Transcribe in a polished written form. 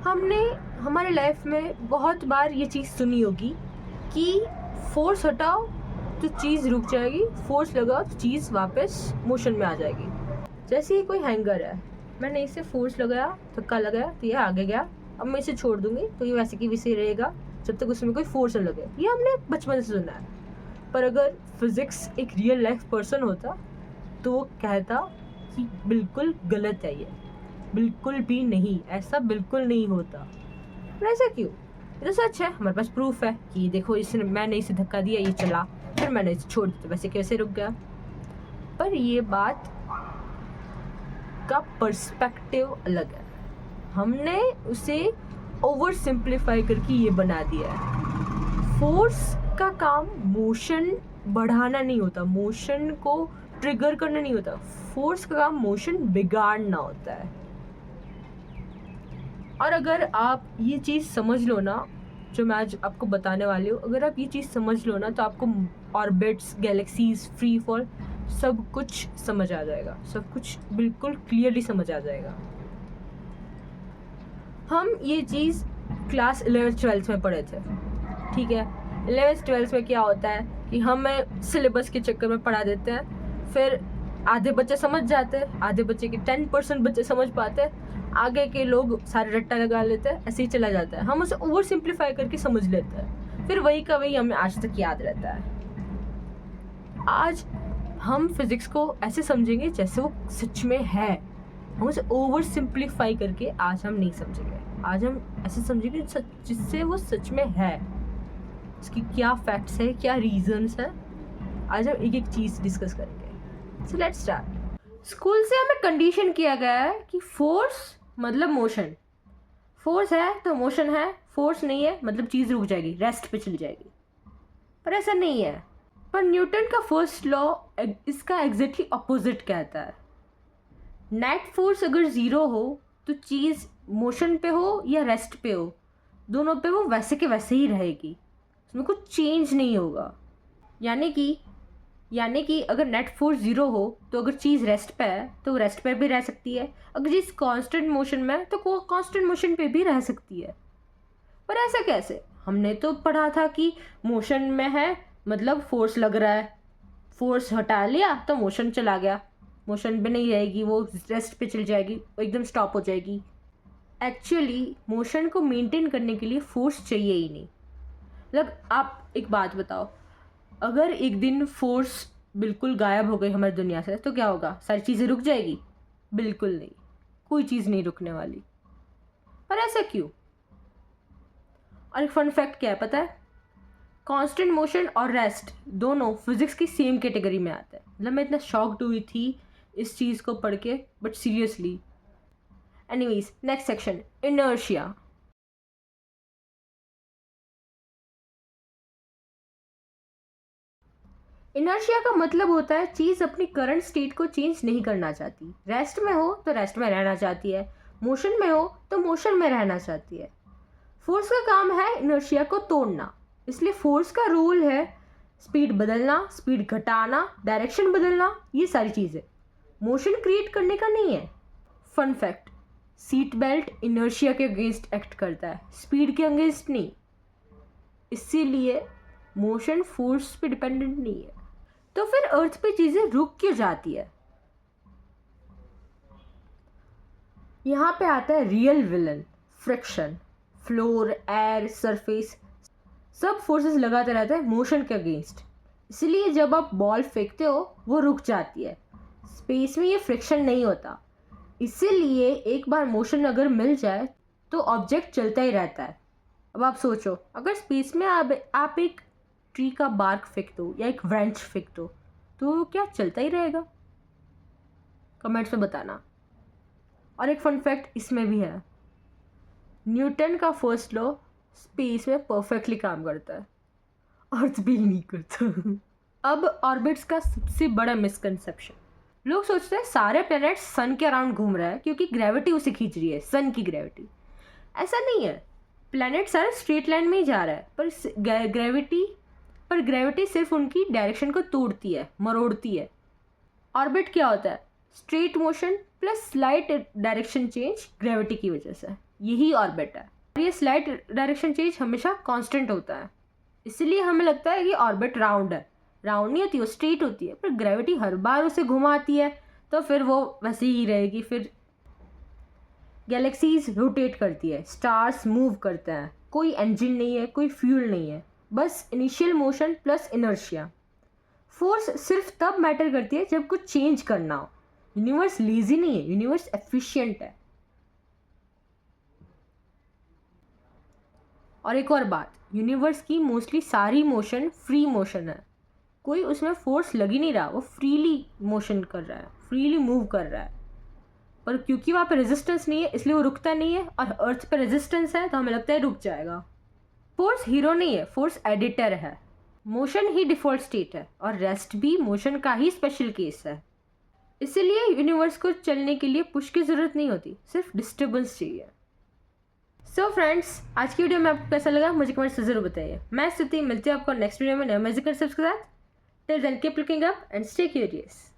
हमने हमारे लाइफ में बहुत बार ये चीज़ सुनी होगी कि फोर्स हटाओ तो चीज़ रुक जाएगी, फोर्स लगाओ तो चीज़ वापस मोशन में आ जाएगी। जैसे ही कोई हैंगर है, मैंने इसे फोर्स लगाया, धक्का लगाया तो ये आगे गया। अब मैं इसे छोड़ दूंगी तो ये वैसे की वैसे रहेगा जब तक उसमें कोई फोर्स न लगे। ये हमने बचपन से सुना है। पर अगर फिजिक्स एक रियल लाइफ पर्सन होता तो वो कहता कि बिल्कुल गलत है, ये बिल्कुल भी नहीं, ऐसा बिल्कुल नहीं होता। पर ऐसा क्यों? ये तो सच है, हमारे पास प्रूफ है कि देखो मैंने इसे धक्का दिया, ये चला, फिर मैंने इसे छोड़ दिया तो वैसे कैसे रुक गया। पर ये बात का पर्सपेक्टिव अलग है। हमने उसे ओवर सिंप्लीफाई करके ये बना दिया है। फोर्स का काम मोशन बढ़ाना नहीं होता, मोशन को ट्रिगर करना नहीं होता। फोर्स का काम मोशन बिगाड़ना होता है। और अगर आप ये चीज़ समझ लो ना, जो मैं आज आपको बताने वाली हूँ, अगर आप ये चीज़ समझ लो ना तो आपको ऑर्बिट्स, गैलेक्सीज, फ्री फॉल सब कुछ समझ आ जाएगा, सब कुछ बिल्कुल क्लियरली समझ आ जाएगा। हम ये चीज़ क्लास 11th-12th में पढ़े थे, ठीक है। 11th-12th में क्या होता है कि हमें सिलेबस के चक्कर में पढ़ा देते हैं, फिर आधे बच्चे समझ जाते हैं, आधे बच्चे के 10% बच्चे समझ पाते हैं, आगे के लोग सारे रट्टा लगा लेते हैं, ऐसे ही चला जाता है। हम उसे ओवर सिंप्लीफाई करके समझ लेते हैं, फिर वही का वही हमें आज तक याद रहता है। आज हम फिजिक्स को ऐसे समझेंगे जैसे वो सच में है। हम उसे ओवर सिंप्लीफाई करके आज हम नहीं समझेंगे। आज हम ऐसे समझेंगे जिससे वो सच में है, उसकी क्या फैक्ट्स है, क्या रीजंस है। आज हम एक एक चीज़ डिस्कस करेंगे। So let's start. स्कूल से हमें कंडीशन किया गया है कि फोर्स मतलब मोशन, फोर्स है तो मोशन है, फोर्स नहीं है मतलब चीज़ रुक जाएगी, रेस्ट पे चली जाएगी। पर ऐसा नहीं है। पर न्यूटन का फर्स्ट लॉ इसका एग्जैक्टली अपोजिट कहता है। नेट फोर्स अगर ज़ीरो हो तो चीज़ मोशन पे हो या रेस्ट पे हो, दोनों पे वो वैसे के वैसे ही रहेगी, उसमें कुछ चेंज नहीं होगा। यानी कि अगर नेट फोर्स ज़ीरो हो तो अगर चीज़ रेस्ट पे है तो रेस्ट पे भी रह सकती है, अगर चीज़ कांस्टेंट मोशन में है तो वो कांस्टेंट मोशन पे भी रह सकती है। पर ऐसा कैसे? हमने तो पढ़ा था कि मोशन में है मतलब फोर्स लग रहा है, फोर्स हटा लिया तो मोशन चला गया, मोशन पे नहीं रहेगी, वो रेस्ट पे चल जाएगी, वो एकदम स्टॉप हो जाएगी। एक्चुअली मोशन को मेंटेन करने के लिए फोर्स चाहिए ही नहीं। मतलब आप एक बात बताओ, अगर एक दिन फोर्स बिल्कुल गायब हो गई हमारी दुनिया से तो क्या होगा? सारी चीज़ें रुक जाएगी? बिल्कुल नहीं, कोई चीज़ नहीं रुकने वाली। पर ऐसा क्यों? और एक फन फैक्ट क्या है पता है? कांस्टेंट मोशन और रेस्ट दोनों फिजिक्स की सेम कैटेगरी में आते हैं। मतलब मैं इतना शॉक्ड हुई थी इस चीज़ को पढ़ के, but seriously. Anyways, next section, inertia. Inertia का मतलब होता है चीज़ अपनी करंट स्टेट को चेंज नहीं करना चाहती। रेस्ट में हो तो रेस्ट में रहना चाहती है, मोशन में हो तो मोशन में रहना चाहती है। फोर्स का काम है इनर्शिया को तोड़ना, इसलिए फोर्स का रूल है स्पीड बदलना, स्पीड घटाना, डायरेक्शन बदलना, ये सारी चीज़ें। मोशन क्रिएट करने का नहीं है। Fun fact, seat belt inertia के अगेंस्ट एक्ट करता है, स्पीड के अगेंस्ट नहीं। इसीलिए मोशन फोर्स पे डिपेंडेंट नहीं है। तो फिर अर्थ पे चीज़ें रुक क्यों जाती है? यहाँ पे आता है real villain, friction. Floor, air, surface सब फोर्सेस लगाते रहते हैं मोशन के अगेंस्ट। इसलिए जब आप बॉल फेंकते हो वो रुक जाती है। स्पेस में ये फ्रिक्शन नहीं होता, इसीलिए एक बार मोशन अगर मिल जाए तो ऑब्जेक्ट चलता ही रहता है। अब आप सोचो, अगर स्पेस में आप एक ट्री का बार्क फेंक दो या एक व्रेंच फेंक दो तो क्या चलता ही रहेगा? कमेंट्स में बताना। और एक फन फैक्ट इसमें भी है, न्यूटन का फर्स्ट लॉ स्पेस में परफेक्टली काम करता है, अर्थ भी नहीं करता। अब ऑर्बिट्स का सबसे बड़ा मिसकंसेप्शन, लोग सोचते हैं सारे प्लैनेट्स सन के अराउंड घूम रहा है क्योंकि ग्रेविटी उसे खींच रही है, सन की ग्रेविटी। ऐसा नहीं है, प्लैनेट सारे स्ट्रेट लाइन में ही जा रहा है, पर ग्रेविटी सिर्फ उनकी डायरेक्शन को तोड़ती है, मरोड़ती है। ऑर्बिट क्या होता है? Straight motion plus slight direction change gravity की वजह से। यही ऑर्बिट है। ये स्लाइट डायरेक्शन चेंज हमेशा कांस्टेंट होता है, इसलिए हमें लगता है कि ऑर्बिट राउंड है। राउंड नहीं होती, वो स्ट्रेट होती है, पर ग्रेविटी हर बार उसे घुमाती है तो फिर वो वैसे ही रहेगी। फिर गैलेक्सीज रोटेट करती है, स्टार्स मूव करते हैं, कोई इंजन नहीं है, कोई फ्यूल नहीं है, बस initial motion plus inertia. Force सिर्फ तब मैटर करती है जब कुछ चेंज करना हो। यूनिवर्स लेजी नहीं है, यूनिवर्स एफिशिएंट है। और एक और बात, यूनिवर्स की मोस्टली सारी मोशन फ्री मोशन है, कोई उसमें फोर्स लग ही नहीं रहा, वो फ्रीली मोशन कर रहा है, फ्रीली मूव कर रहा है। पर क्योंकि वहाँ पे रेजिस्टेंस नहीं है इसलिए वो रुकता नहीं है, और अर्थ पे रेजिस्टेंस है तो हमें लगता है रुक जाएगा। फोर्स हीरो नहीं है, फोर्स एडिटर है। मोशन ही डिफ़ॉल्ट स्टेट है और रेस्ट भी मोशन का ही स्पेशल केस है। इसीलिए यूनिवर्स को चलने के लिए पुश की ज़रूरत नहीं होती, सिर्फ डिस्टर्बेंस चाहिए। सो फ्रेंड्स, आज की वीडियो में आपको कैसा लगा मुझे कमेंट से जरूर बताइए। मैं स्तुति, मिलती हूँ आपको नेक्स्ट वीडियो में नए मैजिकल टिप्स के साथ। Till then keep looking up and stay curious.